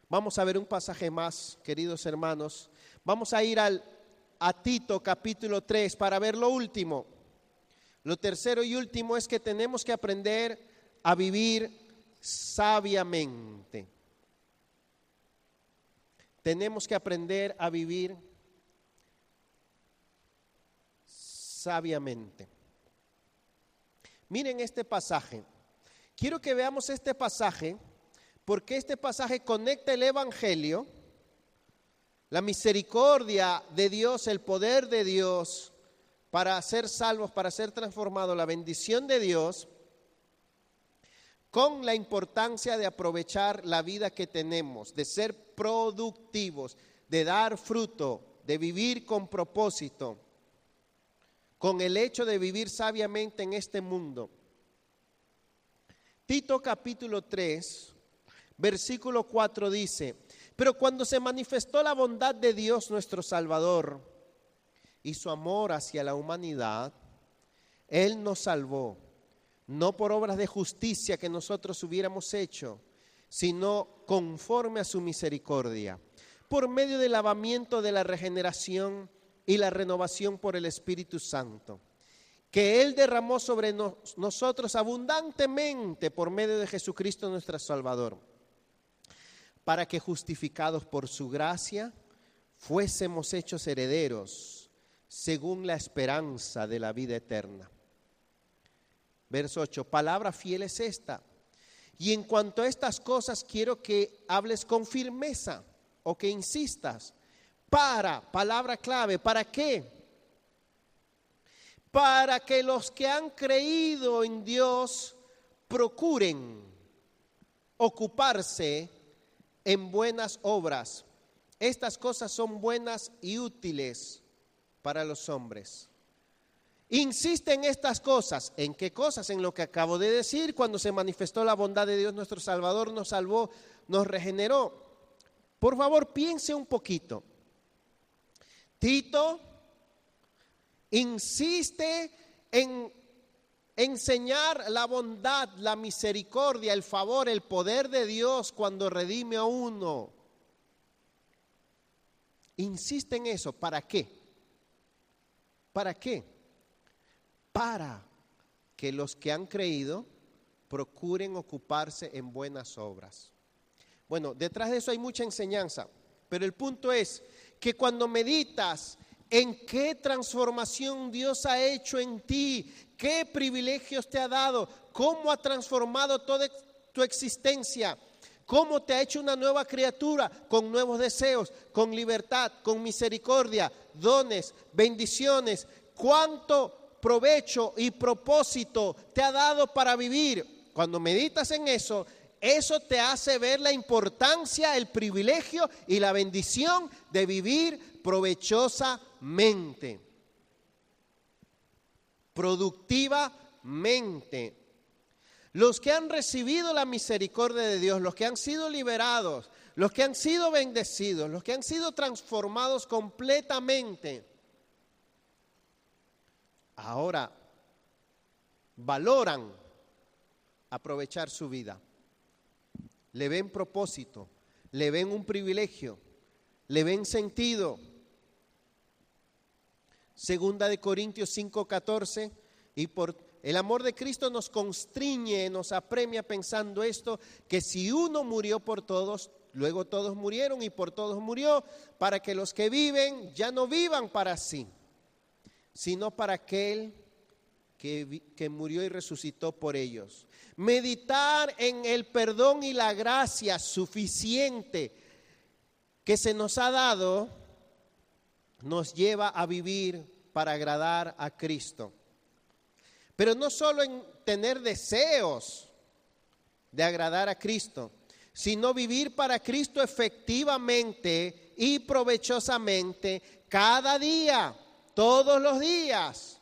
Vamos a ver un pasaje más, queridos hermanos. Vamos a ir a Tito capítulo 3 para ver lo último. Lo tercero y último es que tenemos que aprender a vivir sabiamente. Tenemos que aprender a vivir sabiamente. Miren este pasaje. Quiero que veamos este pasaje porque este pasaje conecta el Evangelio, la misericordia de Dios, el poder de Dios para ser salvos, para ser transformados, la bendición de Dios, con la importancia de aprovechar la vida que tenemos, de ser productivos, de dar fruto, de vivir con propósito, con el hecho de vivir sabiamente en este mundo. Tito capítulo 3, versículo 4 dice: pero cuando se manifestó la bondad de Dios nuestro Salvador y su amor hacia la humanidad, Él nos salvó, no por obras de justicia que nosotros hubiéramos hecho, sino conforme a su misericordia, por medio del lavamiento de la regeneración y la renovación por el Espíritu Santo, que Él derramó sobre nosotros abundantemente por medio de Jesucristo nuestro Salvador, para que justificados por su gracia fuésemos hechos herederos según la esperanza de la vida eterna. Verso 8, palabra fiel es esta. Y en cuanto a estas cosas quiero que hables con firmeza o que insistas. Palabra clave, ¿para qué? Para que los que han creído en Dios procuren ocuparse en buenas obras. Estas cosas son buenas y útiles para los hombres. Insiste en estas cosas. ¿En qué cosas? En lo que acabo de decir, cuando se manifestó la bondad de Dios nuestro Salvador, nos salvó, nos regeneró. Por favor, piense un poquito. Tito insiste en enseñar la bondad, la misericordia, el favor, el poder de Dios cuando redime a uno. Insiste en eso. ¿Para qué? ¿Para qué? Para que los que han creído procuren ocuparse en buenas obras. Bueno, detrás de eso hay mucha enseñanza, pero el punto es que cuando meditas en qué transformación Dios ha hecho en ti, qué privilegios te ha dado, cómo ha transformado toda tu existencia, cómo te ha hecho una nueva criatura con nuevos deseos, con libertad, con misericordia, dones, bendiciones, cuánto provecho y propósito te ha dado para vivir. Cuando meditas en eso, Eso te hace ver la importancia, el privilegio y la bendición de vivir provechosamente, productivamente. Los que han recibido la misericordia de Dios, los que han sido liberados, los que han sido bendecidos, los que han sido transformados completamente, ahora valoran aprovechar su vida. Le ven propósito, le ven un privilegio, le ven sentido. Segunda de Corintios 5:14, y por el amor de Cristo nos constriñe, nos apremia pensando esto, que si uno murió por todos, luego todos murieron y por todos murió, para que los que viven ya no vivan para sí, sino para aquel que murió y resucitó por ellos. Meditar en el perdón y la gracia suficiente que se nos ha dado nos lleva a vivir para agradar a Cristo. Pero no solo en tener deseos de agradar a Cristo, sino vivir para Cristo efectivamente y provechosamente cada día, todos los días,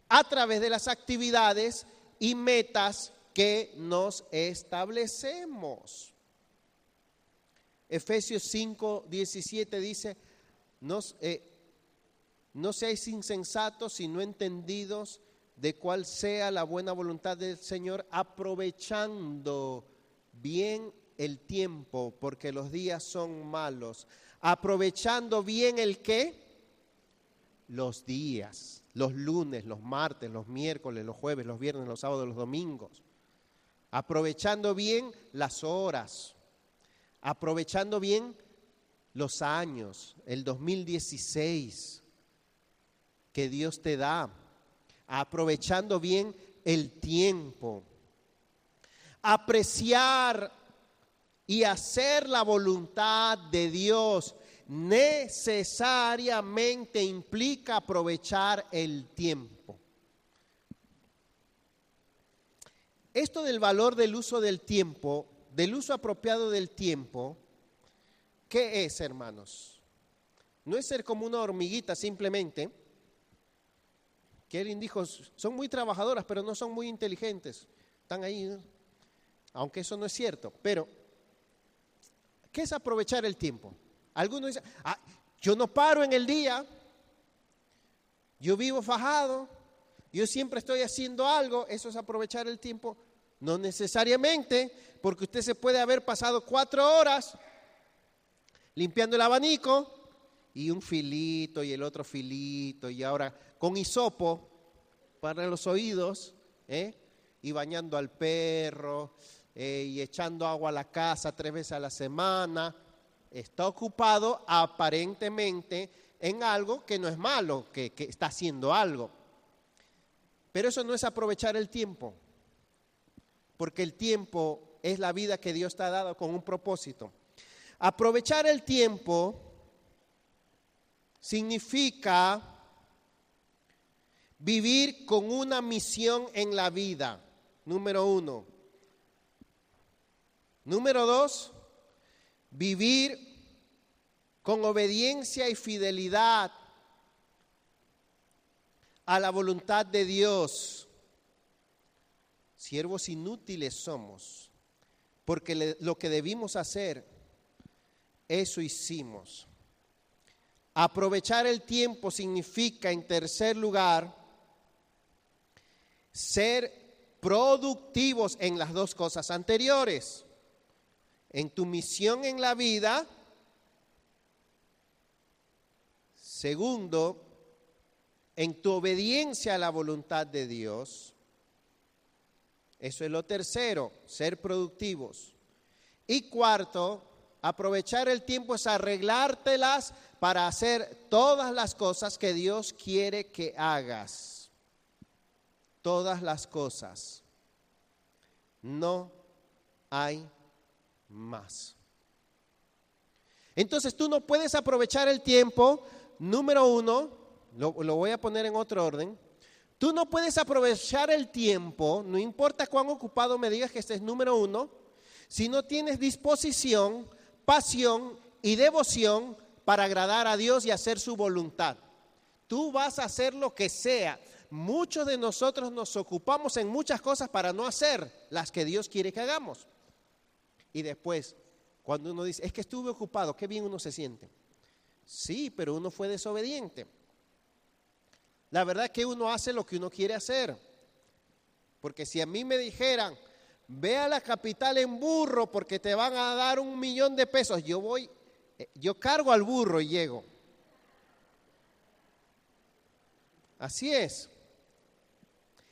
a través de las actividades y metas que nos establecemos. Efesios 5:17 dice, no seáis insensatos, sino entendidos de cuál sea la buena voluntad del Señor, aprovechando bien el tiempo, porque los días son malos. Aprovechando bien el ¿qué? Los días, los lunes, los martes, los miércoles, los jueves, los viernes, los sábados, los domingos. Aprovechando bien las horas, aprovechando bien los años, el 2016 que Dios te da, aprovechando bien el tiempo. Apreciar y hacer la voluntad de Dios necesariamente implica aprovechar el tiempo. Esto del valor del uso del tiempo, del uso apropiado del tiempo, ¿qué es, hermanos? No es ser como una hormiguita simplemente, que alguien dijo, son muy trabajadoras, pero no son muy inteligentes. Están ahí, ¿no? Aunque eso no es cierto. Pero, ¿qué es aprovechar el tiempo? Algunos dicen, yo no paro en el día, yo vivo fajado, yo siempre estoy haciendo algo. Eso es aprovechar el tiempo. No necesariamente, porque usted se puede haber pasado 4 horas limpiando el abanico y un filito y el otro filito y ahora con hisopo para los oídos, y bañando al perro y echando agua a la casa 3 veces a la semana. Está ocupado aparentemente en algo que no es malo, que está haciendo algo. Pero eso no es aprovechar el tiempo, porque el tiempo es la vida que Dios te ha dado con un propósito. Aprovechar el tiempo significa vivir con una misión en la vida, número 1. Número 2, vivir con obediencia y fidelidad a la voluntad de Dios. Siervos inútiles somos, porque lo que debimos hacer, eso hicimos. Aprovechar el tiempo significa, en tercer lugar, ser productivos en las 2 cosas anteriores. En tu misión en la vida. Segundo, en tu obediencia a la voluntad de Dios. Eso es lo tercero, ser productivos. Y cuarto, aprovechar el tiempo es arreglártelas para hacer todas las cosas que Dios quiere que hagas. Todas las cosas. No hay más. Entonces tú no puedes aprovechar el tiempo, número 1, lo voy a poner en otro orden. Tú no puedes aprovechar el tiempo, no importa cuán ocupado me digas que estés, número 1, si no tienes disposición, pasión y devoción para agradar a Dios y hacer su voluntad. Tú vas a hacer lo que sea. Muchos de nosotros nos ocupamos en muchas cosas para no hacer las que Dios quiere que hagamos. Y después, cuando uno dice, es que estuve ocupado, qué bien uno se siente. Sí, pero uno fue desobediente. La verdad es que uno hace lo que uno quiere hacer. Porque si a mí me dijeran, ve a la capital en burro porque te van a dar $1,000,000, yo cargo al burro y llego. Así es.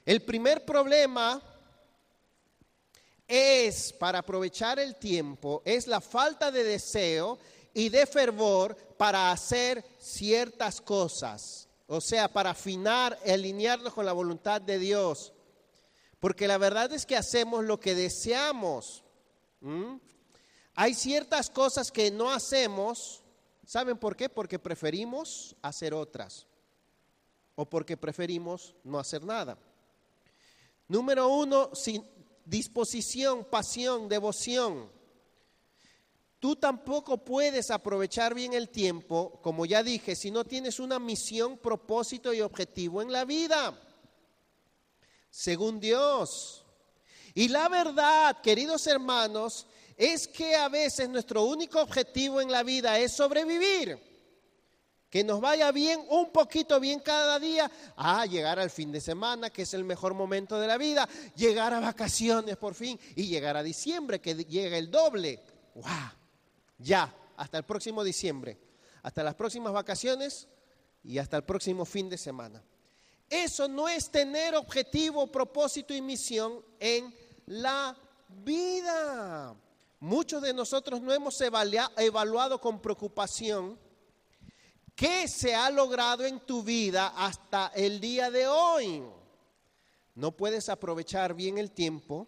El primer problema es, para aprovechar el tiempo, es la falta de deseo y de fervor para hacer ciertas cosas. O sea, para afinar, alinearnos con la voluntad de Dios. Porque la verdad es que hacemos lo que deseamos. Hay ciertas cosas que no hacemos. ¿Saben por qué? Porque preferimos hacer otras. O porque preferimos no hacer nada. Número 1, sin disposición, pasión, devoción. Tú tampoco puedes aprovechar bien el tiempo, como ya dije, si no tienes una misión, propósito y objetivo en la vida, según Dios. Y la verdad, queridos hermanos, es que a veces nuestro único objetivo en la vida es sobrevivir. Que nos vaya bien, un poquito bien cada día, llegar al fin de semana, que es el mejor momento de la vida, llegar a vacaciones por fin y llegar a diciembre, que llega el doble. ¡Wow! Ya, hasta el próximo diciembre, hasta las próximas vacaciones y hasta el próximo fin de semana. Eso no es tener objetivo, propósito y misión en la vida. Muchos de nosotros no hemos evaluado con preocupación qué se ha logrado en tu vida hasta el día de hoy. No puedes aprovechar bien el tiempo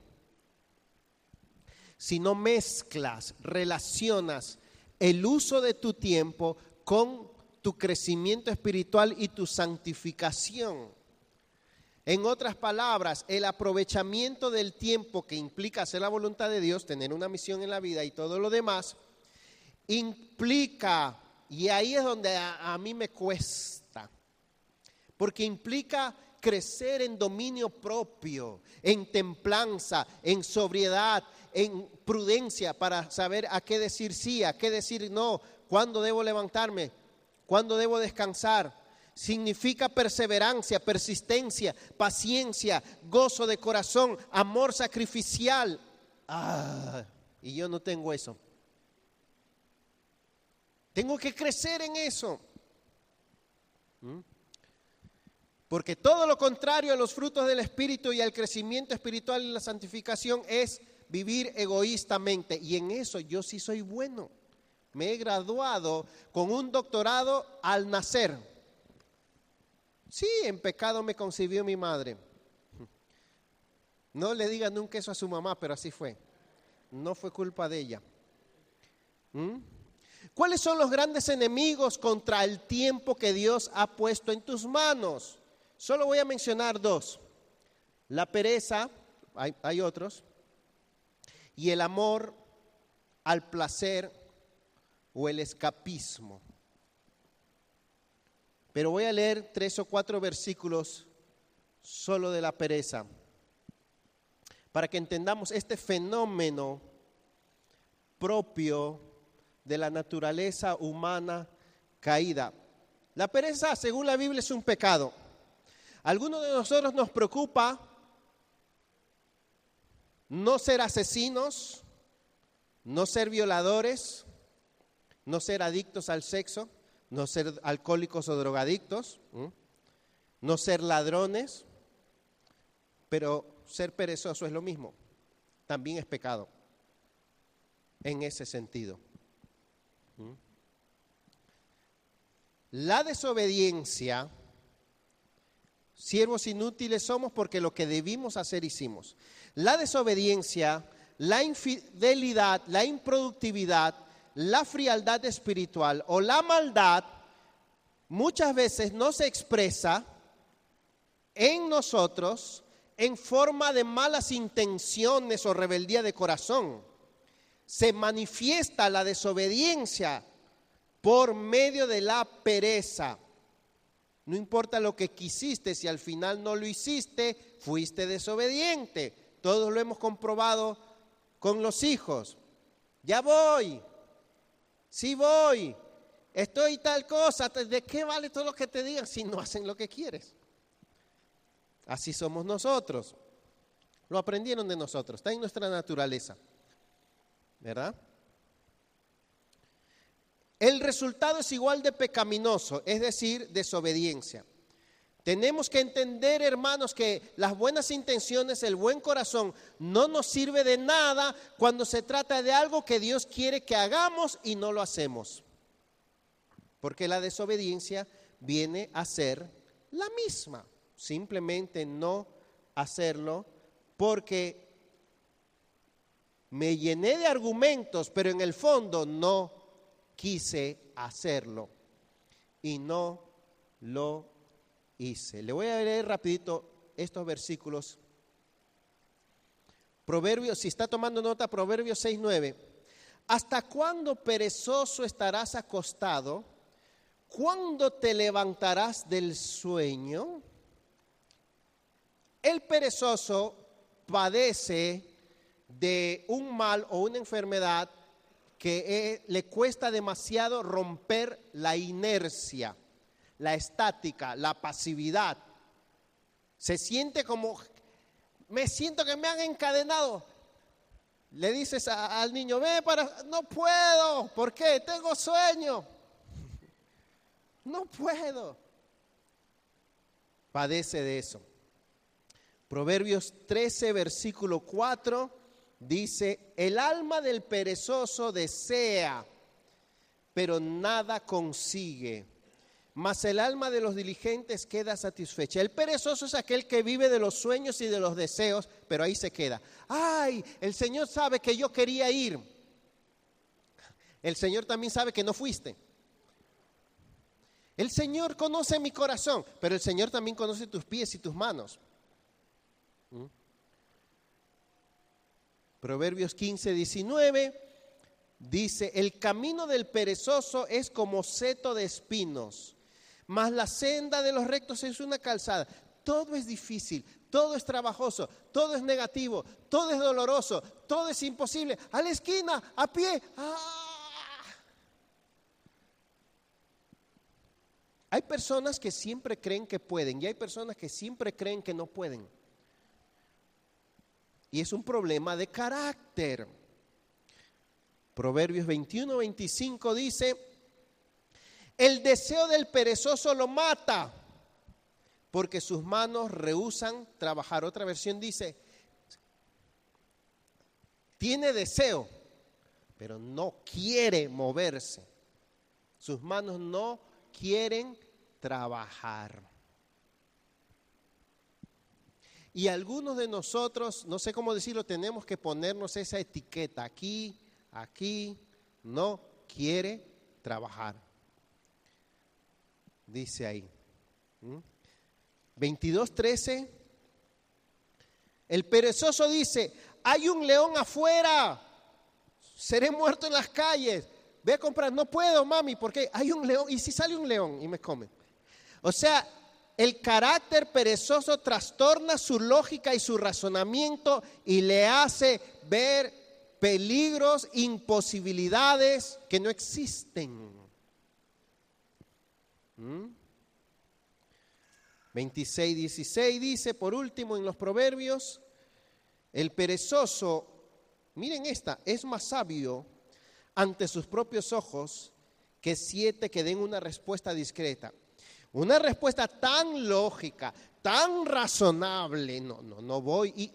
si no mezclas, relacionas el uso de tu tiempo con tu crecimiento espiritual y tu santificación. En otras palabras, el aprovechamiento del tiempo que implica hacer la voluntad de Dios, tener una misión en la vida y todo lo demás, implica, y ahí es donde a mí me cuesta, porque implica crecer en dominio propio, en templanza, en sobriedad, en prudencia para saber a qué decir sí, a qué decir no, cuándo debo levantarme, cuándo debo descansar. Significa perseverancia, persistencia, paciencia, gozo de corazón, amor sacrificial. Y yo no tengo eso. Tengo que crecer en eso. Porque todo lo contrario a los frutos del Espíritu y al crecimiento espiritual y la santificación es vivir egoístamente. Y en eso yo sí soy bueno. Me he graduado con un doctorado al nacer. Sí, en pecado me concibió mi madre. No le diga nunca eso a su mamá, pero así fue. No fue culpa de ella. ¿Cuáles son los grandes enemigos contra el tiempo que Dios ha puesto en tus manos? Solo voy a mencionar dos. La pereza, hay otros, y el amor al placer o el escapismo. Pero voy a leer 3 o 4 versículos solo de la pereza, para que entendamos este fenómeno propio de la naturaleza humana caída. La pereza, según la Biblia, es un pecado. A algunos de nosotros nos preocupa no ser asesinos, no ser violadores, no ser adictos al sexo, no ser alcohólicos o drogadictos, no ser ladrones, pero ser perezoso es lo mismo, también es pecado en ese sentido. La desobediencia, siervos inútiles somos porque lo que debimos hacer hicimos. La desobediencia, la infidelidad, la improductividad, la frialdad espiritual o la maldad muchas veces no se expresa en nosotros en forma de malas intenciones o rebeldía de corazón. se manifiesta la desobediencia por medio de la pereza. No importa lo que quisiste, si al final no lo hiciste, fuiste desobediente. Todos lo hemos comprobado con los hijos. Ya voy, sí voy, estoy tal cosa. ¿De qué vale todo lo que te digan si no hacen lo que quieres? Así somos nosotros. Lo aprendieron de nosotros, está en nuestra naturaleza, ¿verdad? El resultado es igual de pecaminoso, es decir, desobediencia. Tenemos que entender, hermanos, que las buenas intenciones, el buen corazón, no nos sirve de nada cuando se trata de algo que Dios quiere que hagamos y no lo hacemos. Porque la desobediencia viene a ser la misma, simplemente no hacerlo porque me llené de argumentos, pero en el fondo no quise hacerlo y no lo hice. Le voy a leer rapidito estos versículos. Proverbios, si está tomando nota, Proverbios 6:9. ¿Hasta cuándo, perezoso, estarás acostado? ¿Cuándo te levantarás del sueño? El perezoso padece de un mal o una enfermedad que le cuesta demasiado romper la inercia, la estática, la pasividad. Se siente como, me siento que me han encadenado. Le dices al niño, no puedo, ¿por qué? Tengo sueño. No puedo. Padece de eso. Proverbios 13, versículo 4, dice, el alma del perezoso desea, pero nada consigue, mas el alma de los diligentes queda satisfecha. El perezoso es aquel que vive de los sueños y de los deseos, pero ahí se queda. Ay, el Señor sabe que yo quería ir. El Señor también sabe que no fuiste. El Señor conoce mi corazón, pero el Señor también conoce tus pies y tus manos. Proverbios 15, 19 dice, el camino del perezoso es como seto de espinos, mas la senda de los rectos es una calzada. Todo es difícil, todo es trabajoso, todo es negativo, todo es doloroso, todo es imposible. A la esquina, a pie. Hay personas que siempre creen que pueden y hay personas que siempre creen que no pueden. Y es un problema de carácter. Proverbios 21, 25 dice, el deseo del perezoso lo mata, porque sus manos rehúsan trabajar. Otra versión dice, tiene deseo, pero no quiere moverse. Sus manos no quieren trabajar. Y algunos de nosotros, no sé cómo decirlo, tenemos que ponernos esa etiqueta. Aquí, no quiere trabajar. Dice ahí. 22:13. El perezoso dice, hay un león afuera, seré muerto en las calles. Ve a comprar, no puedo, mami, porque hay un león. ¿Y si sale un león y me come? O sea, el carácter perezoso trastorna su lógica y su razonamiento y le hace ver peligros, imposibilidades que no existen. 26:16 dice, por último en los Proverbios, el perezoso, miren esta, es más sabio ante sus propios ojos que 7 que den una respuesta discreta. Una respuesta tan lógica, tan razonable, no voy.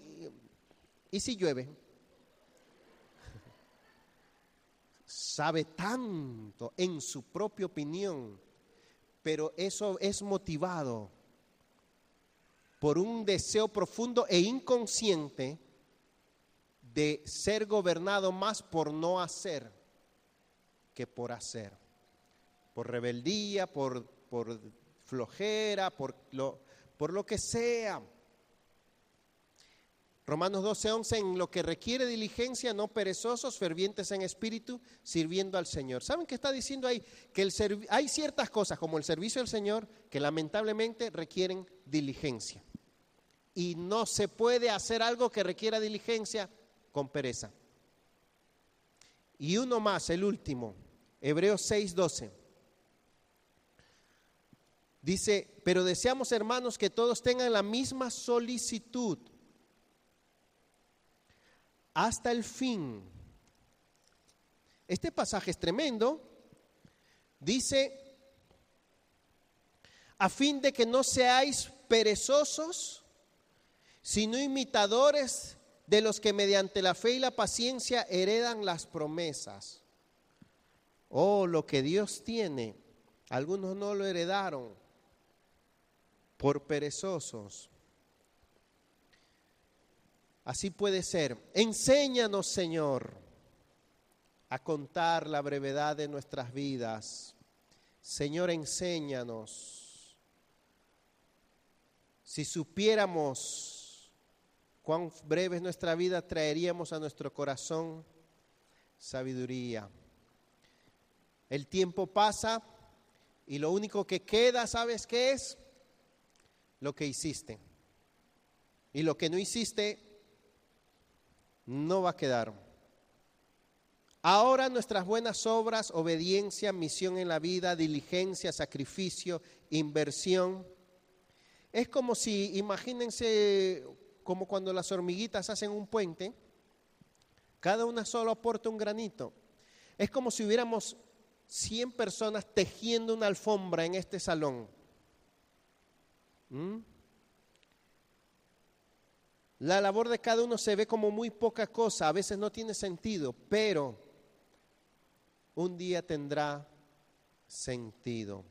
¿Y si llueve? Sabe tanto en su propia opinión, pero eso es motivado por un deseo profundo e inconsciente de ser gobernado más por no hacer que por hacer. Por rebeldía, por flojera, por lo que sea. Romanos 12:11, en lo que requiere diligencia, no perezosos, fervientes en espíritu, sirviendo al Señor. ¿Saben qué está diciendo ahí? Que hay ciertas cosas, como el servicio al Señor, que lamentablemente requieren diligencia. Y no se puede hacer algo que requiera diligencia con pereza. Y uno más, el último, Hebreos 6:12. Dice, pero deseamos, hermanos, que todos tengan la misma solicitud hasta el fin. Este pasaje es tremendo. Dice, a fin de que no seáis perezosos, sino imitadores de los que mediante la fe y la paciencia heredan las promesas. Oh, lo que Dios tiene, algunos no lo heredaron por perezosos. Así puede ser. Enséñanos, Señor, a contar la brevedad de nuestras vidas. Señor, enséñanos. Si supiéramos cuán breve es nuestra vida, traeríamos a nuestro corazón sabiduría. El tiempo pasa y lo único que queda, ¿sabes qué es? Lo que hiciste. Y lo que no hiciste no va a quedar. Ahora nuestras buenas obras, obediencia, misión en la vida, diligencia, sacrificio, inversión, es como si, imagínense, como cuando las hormiguitas hacen un puente, cada una solo aporta un granito. Es como si hubiéramos 100 personas tejiendo una alfombra en este salón. La labor de cada uno se ve como muy poca cosa, a veces no tiene sentido, pero un día tendrá sentido.